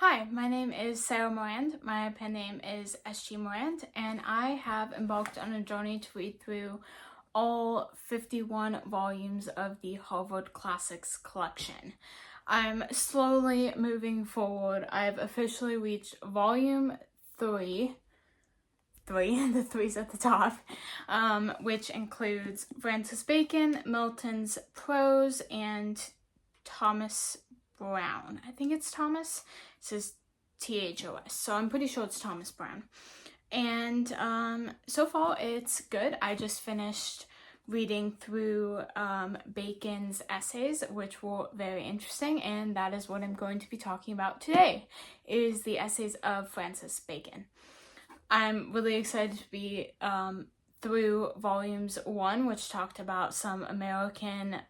Hi, my name is Sarah Morand. My pen name is SG Morand, and I have embarked on a journey to read through all 51 volumes of the Harvard Classics collection. I'm slowly moving forward. I've officially reached volume 3, the three's at the top, which includes Francis Bacon, Milton's prose, and Thomas Brown. I think it's Thomas. It says Thos, so I'm pretty sure it's Thomas Brown. And so far it's good. I just finished reading through Bacon's essays, which were very interesting, and that is what I'm going to be talking about today, is the essays of Francis Bacon. I'm really excited to be through volumes 1, which talked about some American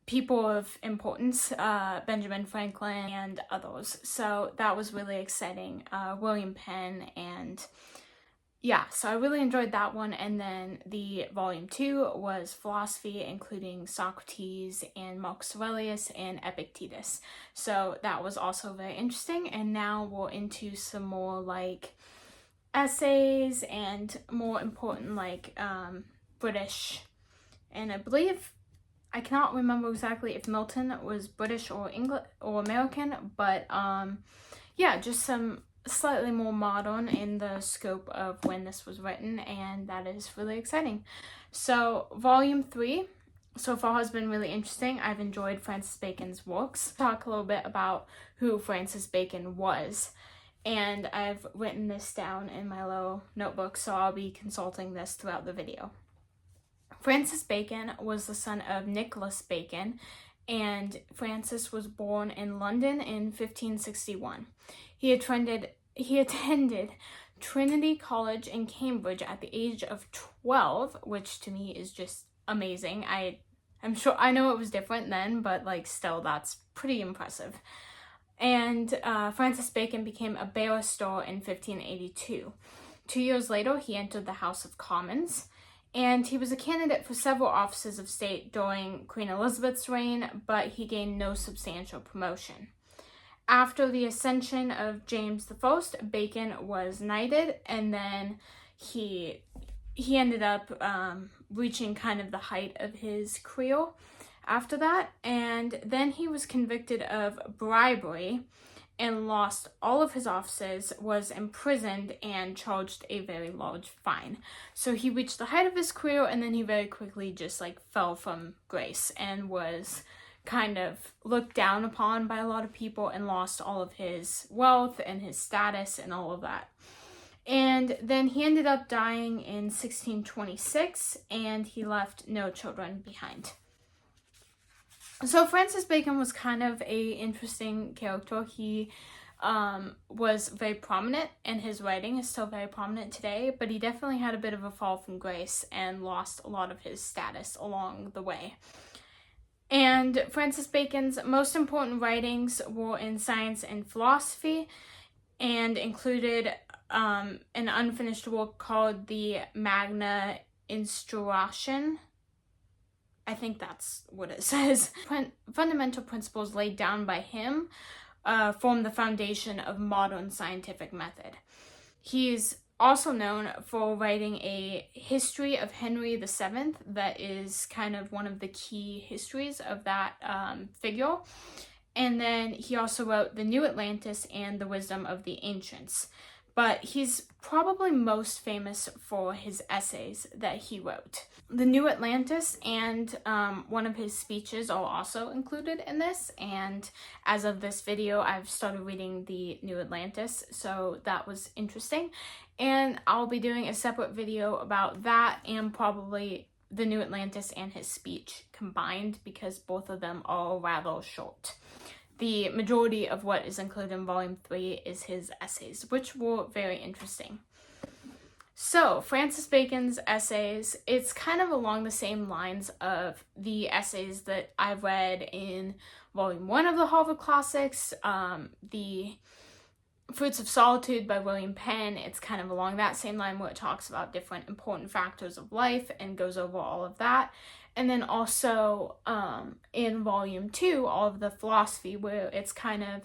people of importance, Benjamin Franklin and others. So that was really exciting. William Penn, and yeah, so I really enjoyed that one. And then the volume 2 was philosophy, including Socrates and Marcus Aurelius and Epictetus. So that was also very interesting. And now we're into some more like essays and more important like British, and I cannot remember exactly if Milton was British or English or American, but yeah, just some slightly more modern in the scope of when this was written, and that is really exciting. So volume 3 so far has been really interesting. I've enjoyed Francis Bacon's works. Talk a little bit about who Francis Bacon was, and I've written this down in my little notebook, so I'll be consulting this throughout the video. Francis Bacon was the son of Nicholas Bacon, and Francis was born in London in 1561. He attended Trinity College in Cambridge at the age of 12, which to me is just amazing. I'm sure, I know it was different then, but like still that's pretty impressive. And Francis Bacon became a barrister in 1582. 2 years later, he entered the House of Commons, and he was a candidate for several offices of state during Queen Elizabeth's reign, but he gained no substantial promotion. After the ascension of James I, Bacon was knighted, and then he ended up reaching kind of the height of his career after that, and then he was convicted of bribery and lost all of his offices, was imprisoned, and charged a very large fine. So he reached the height of his career, and then he very quickly just like fell from grace and was kind of looked down upon by a lot of people and lost all of his wealth and his status and all of that. And then he ended up dying in 1626, and he left no children behind. So Francis Bacon was kind of a interesting character. He was very prominent, and his writing is still very prominent today, but he definitely had a bit of a fall from grace and lost a lot of his status along the way. And Francis Bacon's most important writings were in science and philosophy, and included an unfinished work called the Magna Instauration. I think that's what it says. Fundamental principles laid down by him form the foundation of modern scientific method. He's also known for writing a history of Henry VII that is kind of one of the key histories of that figure. And then he also wrote The New Atlantis and The Wisdom of the Ancients. But he's probably most famous for his essays that he wrote. The New Atlantis and one of his speeches are also included in this, and as of this video, I've started reading The New Atlantis, so that was interesting. And I'll be doing a separate video about that and probably The New Atlantis and his speech combined, because both of them are rather short. The majority of what is included in volume 3 is his essays, which were very interesting. So, Francis Bacon's essays, it's kind of along the same lines of the essays that I've read in volume 1 of the Harvard Classics, the Fruits of Solitude by William Penn. It's kind of along that same line where it talks about different important factors of life and goes over all of that. And then also in volume 2, all of the philosophy, where it's kind of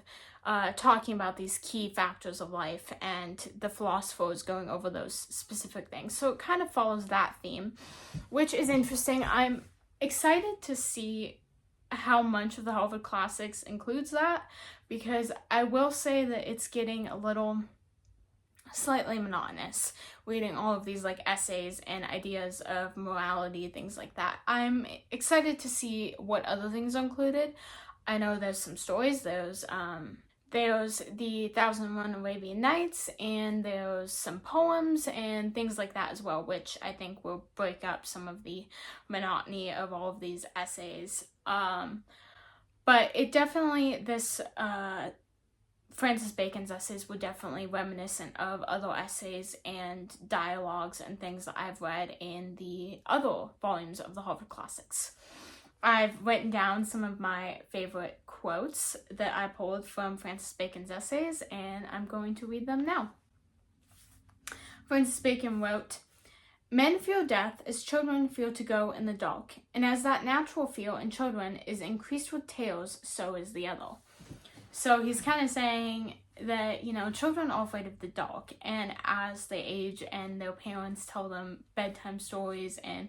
talking about these key factors of life, and the philosopher is going over those specific things. So it kind of follows that theme, which is interesting. I'm excited to see how much of the Harvard Classics includes that, because I will say that it's getting a little slightly monotonous reading all of these like essays and ideas of morality, things like that. I'm excited to see what other things are included. I know there's some stories. There's the 1001 Arabian Nights, and there's some poems and things like that as well, which I think will break up some of the monotony of all of these essays. But it definitely, this Francis Bacon's essays were definitely reminiscent of other essays and dialogues and things that I've read in the other volumes of the Harvard Classics. I've written down some of my favorite quotes that I pulled from Francis Bacon's essays, and I'm going to read them now. Francis Bacon wrote, "Men fear death as children fear to go in the dark, and as that natural fear in children is increased with tales, so is the other." So he's kind of saying that, children are afraid of the dark, and as they age and their parents tell them bedtime stories and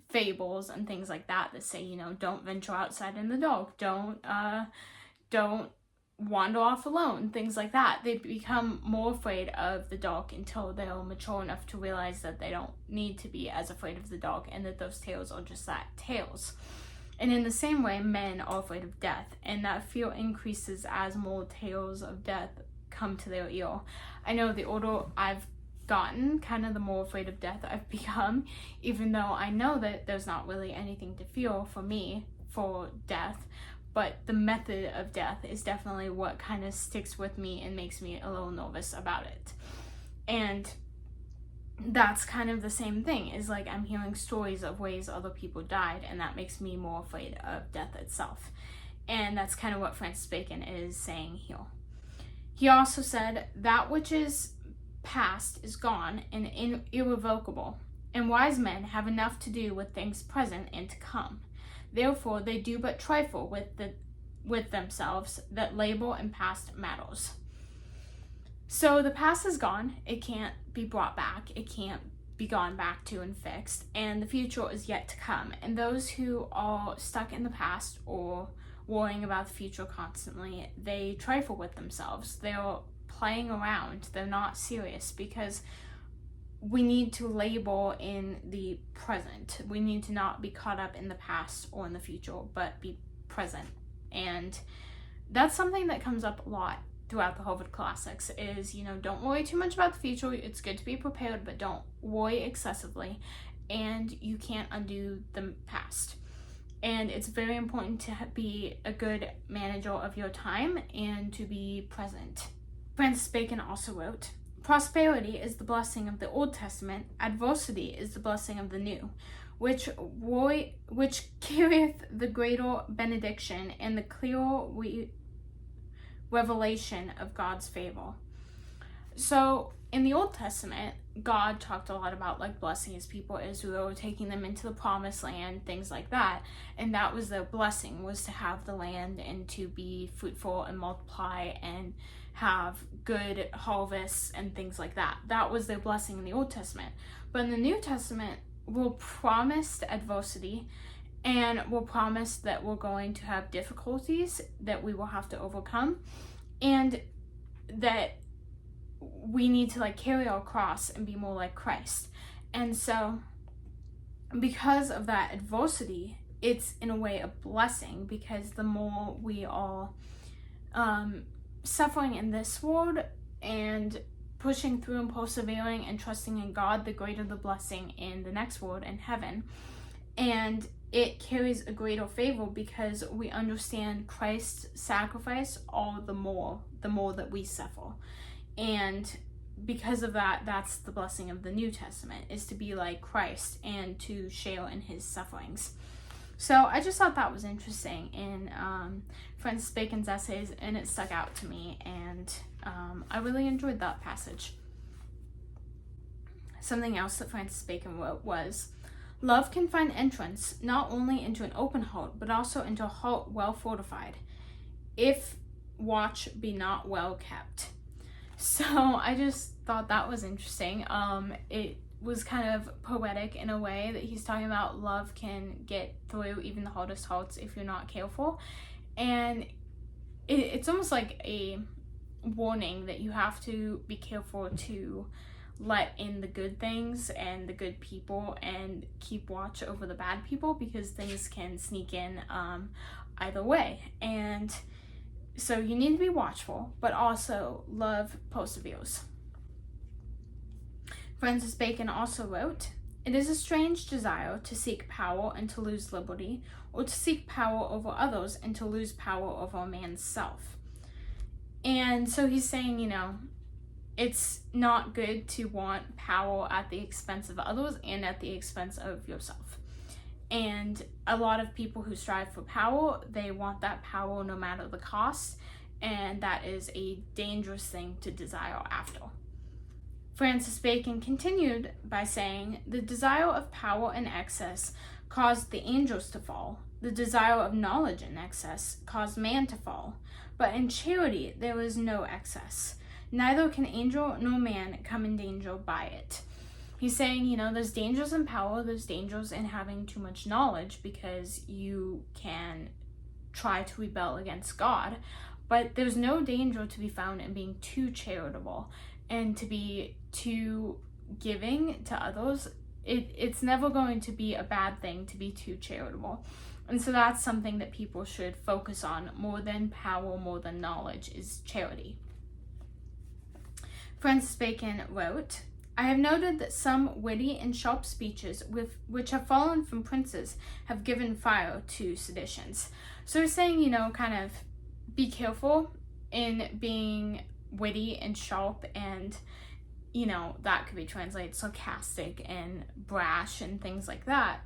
fables and things like that say, don't venture outside in the dark, don't wander off alone, things like that. They become more afraid of the dark until they're mature enough to realize that they don't need to be as afraid of the dark, and that those tales are just that, tales. And in the same way, men are afraid of death, and that fear increases as more tales of death come to their ear. I know the older I've gotten, kind of the more afraid of death I've become, even though I know that there's not really anything to fear for me for death, but the method of death is definitely what kind of sticks with me and makes me a little nervous about it. And that's kind of the same thing, is like I'm hearing stories of ways other people died, and that makes me more afraid of death itself. And that's kind of what Francis Bacon is saying here. He also said, "That which is past is gone and irrevocable, and wise men have enough to do with things present and to come. Therefore they do but trifle with themselves that labor in past matters." So the past is gone. It can't be brought back. It can't be gone back to and fixed. And the future is yet to come. And those who are stuck in the past or worrying about the future constantly, they trifle with themselves. They're playing around. They're not serious, because we need to labor in the present. We need to not be caught up in the past or in the future, but be present. And that's something that comes up a lot throughout the Harvard Classics is, don't worry too much about the future. It's good to be prepared, but don't worry excessively. And you can't undo the past. And it's very important to be a good manager of your time and to be present. Francis Bacon also wrote, "Prosperity is the blessing of the Old Testament, adversity is the blessing of the New, which carrieth the greater benediction and the clearer revelation of God's favor." So in the Old Testament, God talked a lot about like blessing his people Israel, taking them into the promised land, things like that. And that was their blessing, was to have the land and to be fruitful and multiply and have good harvests and things like that. That was their blessing in the Old Testament. But in the New Testament, we're promised adversity, and we're promised that we're going to have difficulties that we will have to overcome, and that we need to like carry our cross and be more like Christ. And so because of that adversity, it's in a way a blessing, because the more we are suffering in this world and pushing through and persevering and trusting in God, the greater the blessing in the next world, in heaven. And it carries a greater favor because we understand Christ's sacrifice all the more that we suffer. And because of that, that's the blessing of the New Testament, is to be like Christ and to share in his sufferings. So I just thought that was interesting in Francis Bacon's essays, and it stuck out to me, and I really enjoyed that passage. Something else that Francis Bacon wrote was, Love can find entrance not only into an open heart, but also into a heart well fortified, if watch be not well kept. So I just thought that was interesting. It was kind of poetic in a way that he's talking about love can get through even the hardest hearts if you're not careful. And it's almost like a warning that you have to be careful to let in the good things and the good people and keep watch over the bad people, because things can sneak in either way. And so you need to be watchful, but also love perseveres. Francis Bacon also wrote, "It is a strange desire to seek power and to lose liberty, or to seek power over others and to lose power over a man's self." And so he's saying, it's not good to want power at the expense of others and at the expense of yourself. And a lot of people who strive for power, they want that power no matter the cost, and that is a dangerous thing to desire after. Francis Bacon continued by saying, "The desire of power in excess caused the angels to fall. The desire of knowledge in excess caused man to fall. But in charity there is no excess. Neither can angel nor man come in danger by it." He's saying, there's dangers in power, there's dangers in having too much knowledge, because you can try to rebel against God. But there's no danger to be found in being too charitable and to be too giving to others. It's never going to be a bad thing to be too charitable. And so that's something that people should focus on more than power, more than knowledge, is charity. Francis Bacon wrote, "I have noted that some witty and sharp speeches which have fallen from princes have given fire to seditions." So he's saying, kind of be careful in being witty and sharp, and, that could be translated sarcastic and brash and things like that.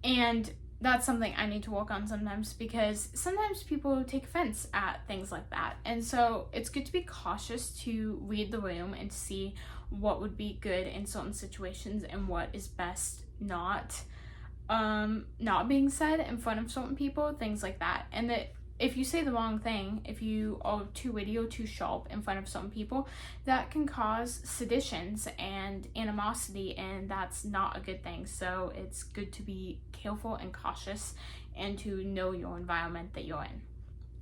And that's something I need to work on sometimes, because sometimes people take offense at things like that. And so it's good to be cautious to read the room and to see what would be good in certain situations and what is best not being said in front of certain people, things like that. And that if you say the wrong thing, if you are too witty or too sharp in front of some people, that can cause seditions and animosity, and that's not a good thing. So it's good to be careful and cautious and to know your environment that you're in.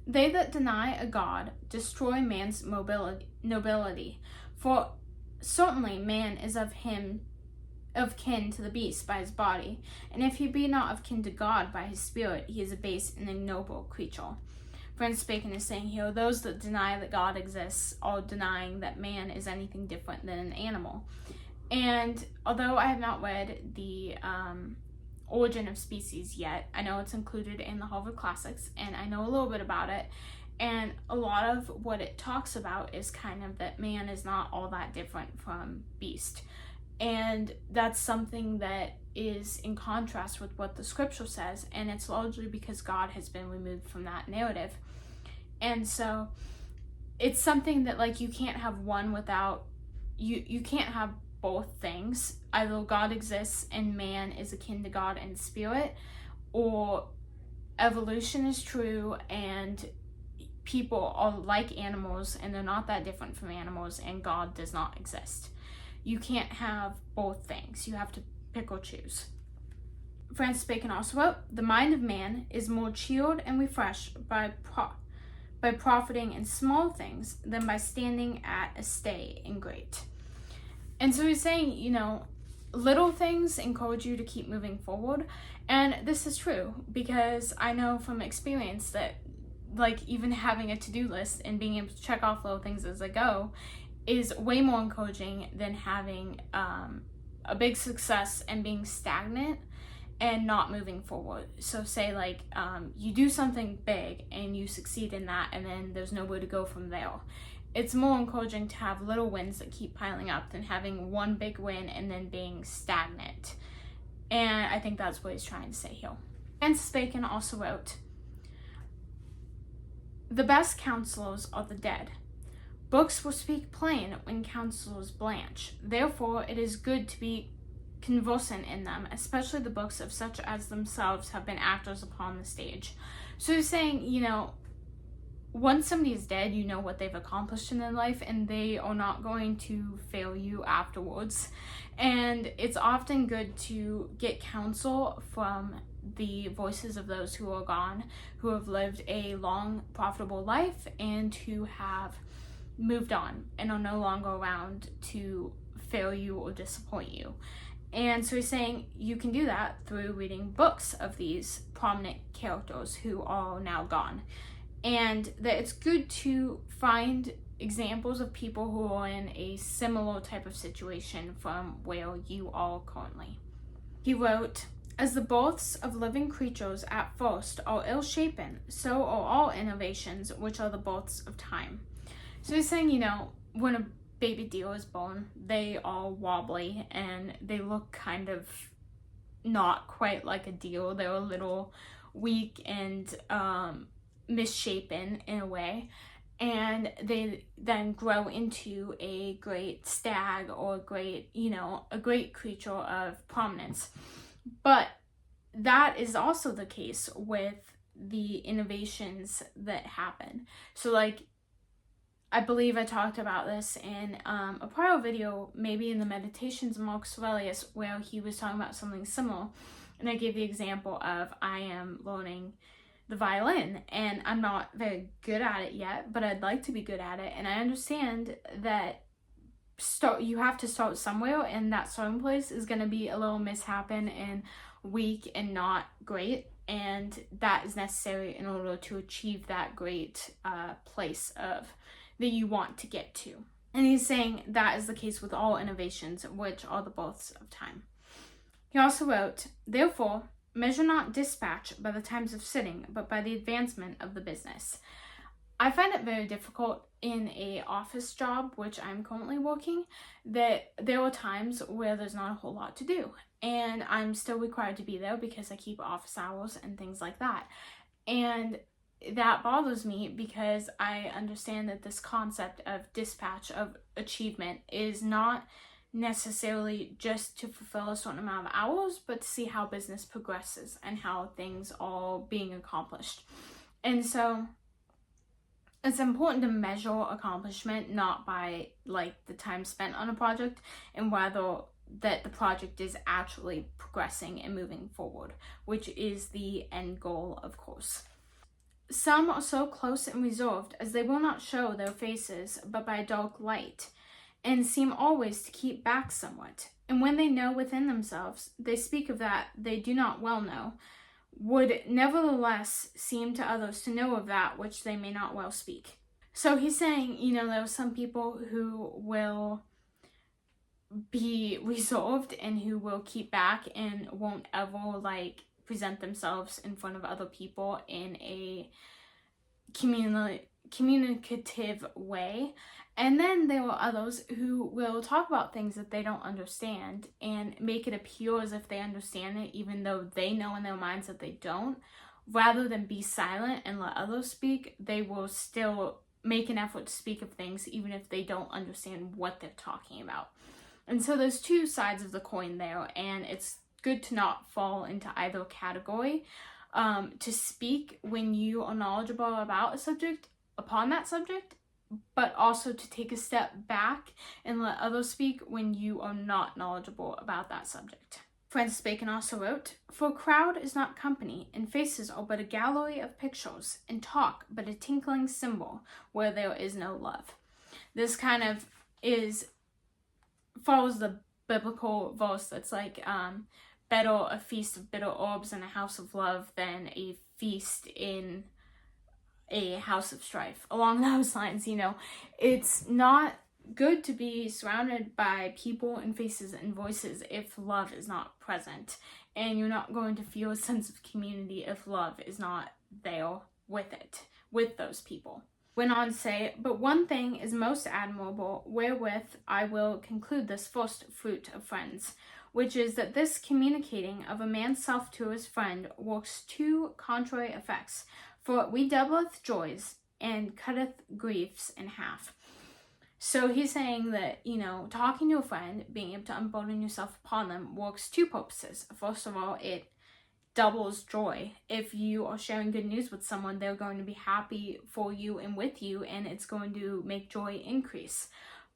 "They that deny a God destroy man's nobility, for certainly man is of kin to the beast by his body, and if he be not of kin to God by his spirit, he is a base and ignoble creature." Francis Bacon is saying here, those that deny that God exists are denying that man is anything different than an animal. And although I have not read the Origin of Species yet, I know it's included in the Harvard Classics, and I know a little bit about it. And a lot of what it talks about is kind of that man is not all that different from beast. And that's something that is in contrast with what the scripture says, and it's largely because God has been removed from that narrative. And so it's something that you can't have one without, you can't have both things. Either God exists and man is akin to God in spirit, or evolution is true and people are like animals and they're not that different from animals, and God does not exist. You can't have both things. You have to pick or choose. Francis Bacon also wrote, "The mind of man is more cheered and refreshed by profiting in small things than by standing at a stay in great." And so he's saying, little things encourage you to keep moving forward. And this is true, because I know from experience that even having a to-do list and being able to check off little things as I go is way more encouraging than having a big success and being stagnant and not moving forward. So say you do something big and you succeed in that, and then there's nowhere to go from there. It's more encouraging to have little wins that keep piling up than having one big win and then being stagnant. And I think that's what he's trying to say here. Francis Bacon also wrote, "The best counselors are the dead. Books will speak plain when counselors blanch. Therefore, it is good to be conversant in them, especially the books of such as themselves have been actors upon the stage. So he's saying, once somebody is dead, you know what they've accomplished in their life, and they are not going to fail you afterwards. And it's often good to get counsel from the voices of those who are gone, who have lived a long, profitable life, and who have moved on and are no longer around to fail you or disappoint you. And so he's saying you can do that through reading books of these prominent characters who are now gone. And that it's good to find examples of people who are in a similar type of situation from where you are currently. He wrote, "As the births of living creatures at first are ill-shapen, so are all innovations which are the births of time." So he's saying, when a baby deer is born, they are wobbly and they look kind of not quite like a deer. They're a little weak and misshapen in a way, and they then grow into a great stag or a great creature of prominence. But that is also the case with the innovations that happen. So I believe I talked about this in a prior video, maybe in the Meditations of Marcus Aurelius, where he was talking about something similar, and I gave the example of I am learning the violin, and I'm not very good at it yet, but I'd like to be good at it, and I understand that you have to start somewhere, and that starting place is going to be a little mishapen and weak and not great, and that is necessary in order to achieve that great place of that you want to get to. And he's saying that is the case with all innovations, which are the births of time. He also wrote, "Therefore, measure not dispatch by the times of sitting, but by the advancement of the business." I find it very difficult in a office job, which I'm currently working, that there are times where there's not a whole lot to do. And I'm still required to be there because I keep office hours and things like that. And that bothers me because I understand that this concept of dispatch, of achievement, is not necessarily just to fulfill a certain amount of hours, but to see how business progresses and how things are being accomplished. And so it's important to measure accomplishment not by the time spent on a project, and rather that the project is actually progressing and moving forward, which is the end goal, of course. "Some are so close and reserved as they will not show their faces but by dark light, and seem always to keep back somewhat. And when they know within themselves, they speak of that they do not well know, would nevertheless seem to others to know of that which they may not well speak." So he's saying, there are some people who will be reserved and who will keep back and won't ever present themselves in front of other people in a communicative way. And then there are others who will talk about things that they don't understand and make it appear as if they understand it, even though they know in their minds that they don't. Rather than be silent and let others speak, they will still make an effort to speak of things even if they don't understand what they're talking about. And so there's two sides of the coin there, and it's good to not fall into either category. To speak when you are knowledgeable about a subject, upon that subject, but also to take a step back and let others speak when you are not knowledgeable about that subject. Francis Bacon also wrote, "For a crowd is not company, and faces are but a gallery of pictures, and talk but a tinkling cymbal where there is no love." This kind of follows the biblical verse that's better a feast of bitter herbs in a house of love than a feast in a house of strife. Along those lines, it's not good to be surrounded by people and faces and voices if love is not present, and you're not going to feel a sense of community if love is not there with those people. Went on to say, "But one thing is most admirable, wherewith I will conclude this first fruit of friends, which is that this communicating of a man's self to his friend works two contrary effects, for it redoubleth joys and cutteth griefs in half." So he's saying that, talking to a friend, being able to unburden yourself upon them works two purposes. First of all, it doubles joy. If you are sharing good news with someone, they're going to be happy for you and with you, and it's going to make joy increase.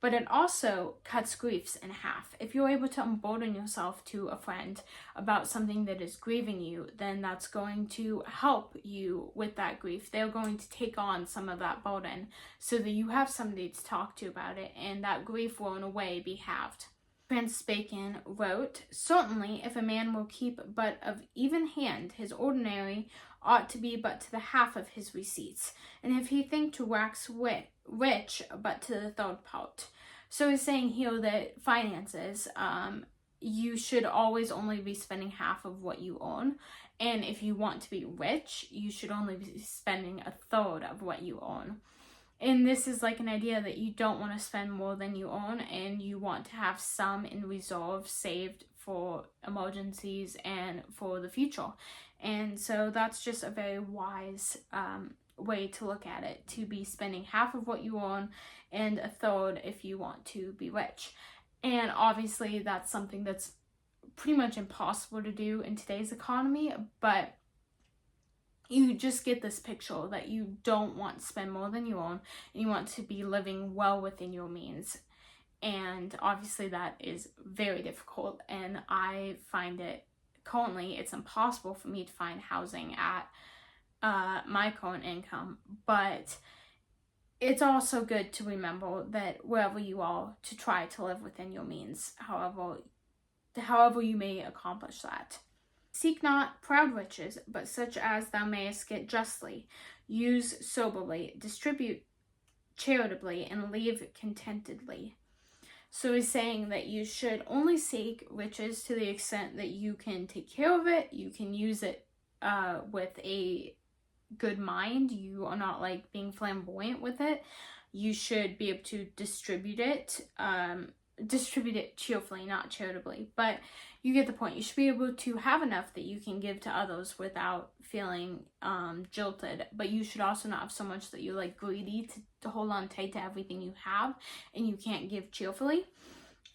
But it also cuts griefs in half. If you're able to unburden yourself to a friend about something that is grieving you, then that's going to help you with that grief. They're going to take on some of that burden so that you have somebody to talk to about it, and that grief will in a way be halved. Francis Bacon wrote, "Certainly, if a man will keep but of even hand, his ordinary ought to be but to the half of his receipts, and if he think to wax rich, but to the third part." So he's saying here that finances, you should always only be spending half of what you earn, and if you want to be rich, you should only be spending a third of what you earn. And this is like an idea that you don't want to spend more than you earn, and you want to have some in reserve saved for emergencies and for the future. And so that's just a very wise way to look at it, to be spending half of what you earn and a third if you want to be rich. And obviously that's something that's pretty much impossible to do in today's economy, but you just get this picture that you don't want to spend more than you earn, and you want to be living well within your means. And obviously that is very difficult, and I find it currently, it's impossible for me to find housing at my current income. But it's also good to remember that wherever you are, to try to live within your means, however you may accomplish that. "Seek not proud riches, but such as thou mayest get justly. Use soberly, distribute charitably, and live contentedly." So he's saying that you should only seek riches to the extent that you can take care of it, you can use it with a good mind, you are not like being flamboyant with it. You should be able to distribute it cheerfully, not charitably, but you get the point. You should be able to have enough that you can give to others without feeling jilted, but you should also not have so much that you're like greedy to hold on tight to everything you have and you can't give cheerfully.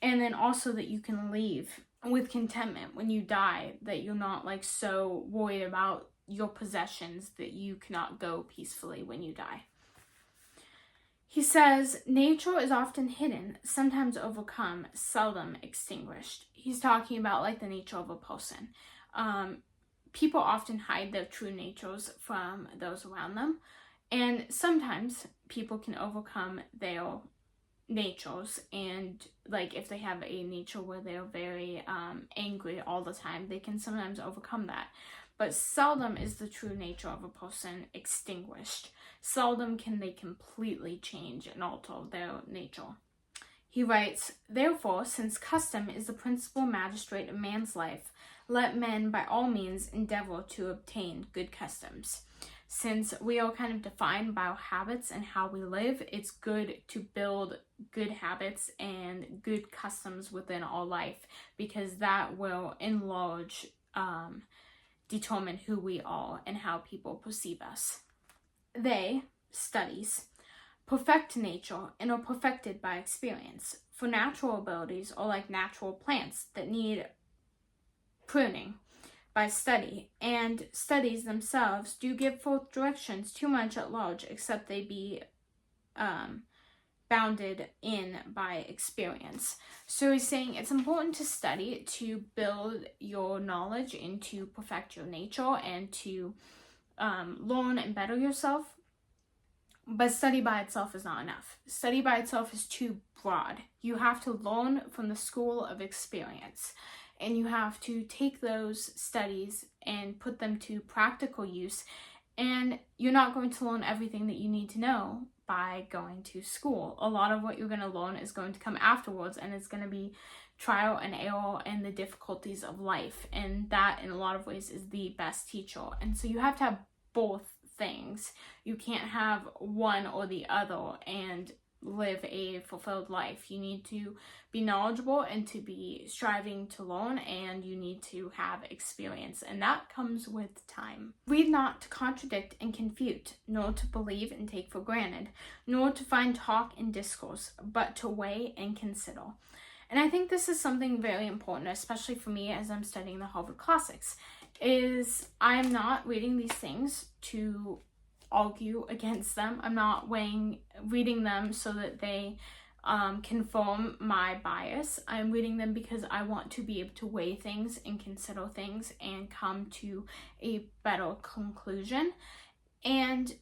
And then also that you can leave with contentment when you die, that you're not like so worried about your possessions that you cannot go peacefully when you die. He says, "Nature is often hidden, sometimes overcome, seldom extinguished." He's talking about like the nature of a person. People often hide their true natures from those around them, and sometimes people can overcome their natures, and like if they have a nature where they're very angry all the time, they can sometimes overcome that. But seldom is the true nature of a person extinguished. Seldom can they completely change and alter their nature. He writes, "Therefore, since custom is the principal magistrate of man's life, let men by all means endeavor to obtain good customs." Since we are kind of defined by our habits and how we live, it's good to build good habits and good customs within our life, because that will enlarge determine who we are and how people perceive us. They, studies, perfect nature and are perfected by experience. For natural abilities are like natural plants that need pruning by study, and studies themselves do give forth directions too much at large, except they be bounded in by experience. So he's saying it's important to study to build your knowledge and to perfect your nature and to learn and better yourself. But study by itself is not enough. Study by itself is too broad. You have to learn from the school of experience, and you have to take those studies and put them to practical use. And you're not going to learn everything that you need to know by going to school. A lot of what you're going to learn is going to come afterwards, and it's going to be trial and error and the difficulties of life. And that, in a lot of ways, is the best teacher. And so you have to have both things. You can't have one or the other. And live a fulfilled life. You need to be knowledgeable and to be striving to learn, and you need to have experience, and that comes with time. Read not to contradict and confute, nor to believe and take for granted, nor to find talk and discourse, but to weigh and consider. And I think this is something very important, especially for me as I'm studying the Harvard Classics, is I'm not reading these things to argue against them. I'm not reading them so that they confirm my bias. I'm reading them because I want to be able to weigh things and consider things and come to a better conclusion. And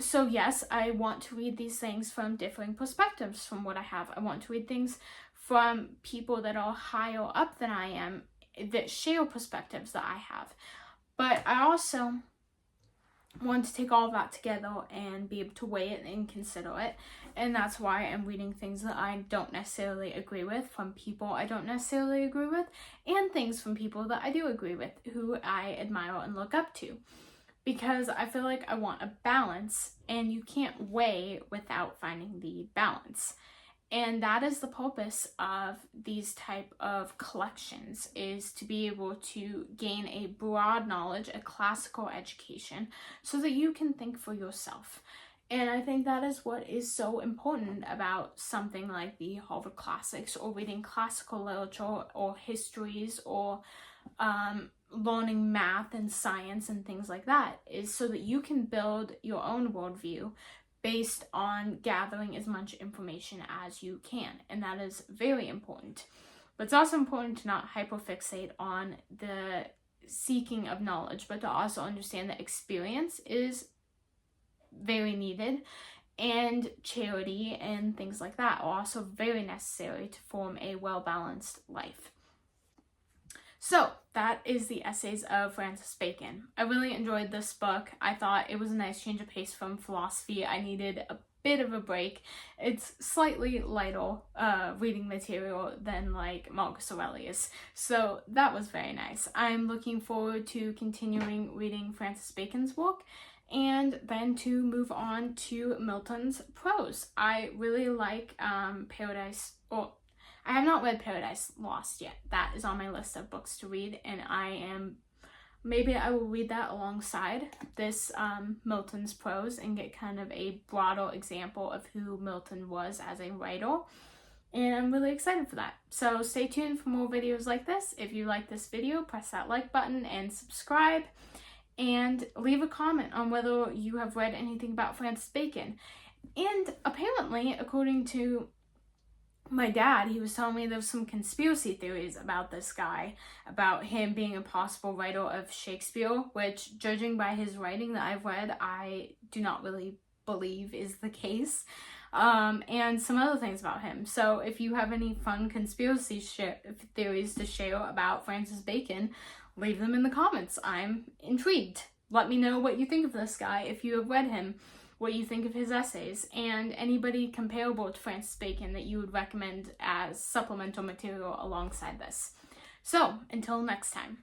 so yes, I want to read these things from differing perspectives from what I have. I want to read things from people that are higher up than I am, that share perspectives that I have. But I also want to take all of that together and be able to weigh it and consider it. And that's why I'm reading things that I don't necessarily agree with from people I don't necessarily agree with, and things from people that I do agree with, who I admire and look up to. Because I feel like I want a balance, and you can't weigh without finding the balance. And that is the purpose of these type of collections, is to be able to gain a broad knowledge, a classical education, so that you can think for yourself. And I think that is what is so important about something like the Harvard Classics, or reading classical literature or histories, or learning math and science and things like that, is so that you can build your own worldview based on gathering as much information as you can. And that is very important. But it's also important to not hyperfixate on the seeking of knowledge, but to also understand that experience is very needed, and charity and things like that are also very necessary to form a well-balanced life. So that is the essays of Francis Bacon. I really enjoyed this book. I thought it was a nice change of pace from philosophy. I needed a bit of a break. It's slightly lighter reading material than like Marcus Aurelius, so that was very nice. I'm looking forward to continuing reading Francis Bacon's work, and then to move on to Milton's prose. I really like I have not read Paradise Lost yet. That is on my list of books to read, and maybe I will read that alongside this Milton's prose and get kind of a broader example of who Milton was as a writer. And I'm really excited for that. So stay tuned for more videos like this. If you like this video, press that like button and subscribe. And leave a comment on whether you have read anything about Francis Bacon. And apparently, according to my dad, he was telling me there's some conspiracy theories about this guy, about him being a possible writer of Shakespeare, which, judging by his writing that I've read, I do not really believe is the case, and some other things about him. So if you have any fun conspiracy theories to share about Francis Bacon, leave them in the comments. I'm intrigued. Let me know what you think of this guy if you have read him, what you think of his essays, and anybody comparable to Francis Bacon that you would recommend as supplemental material alongside this. So, until next time.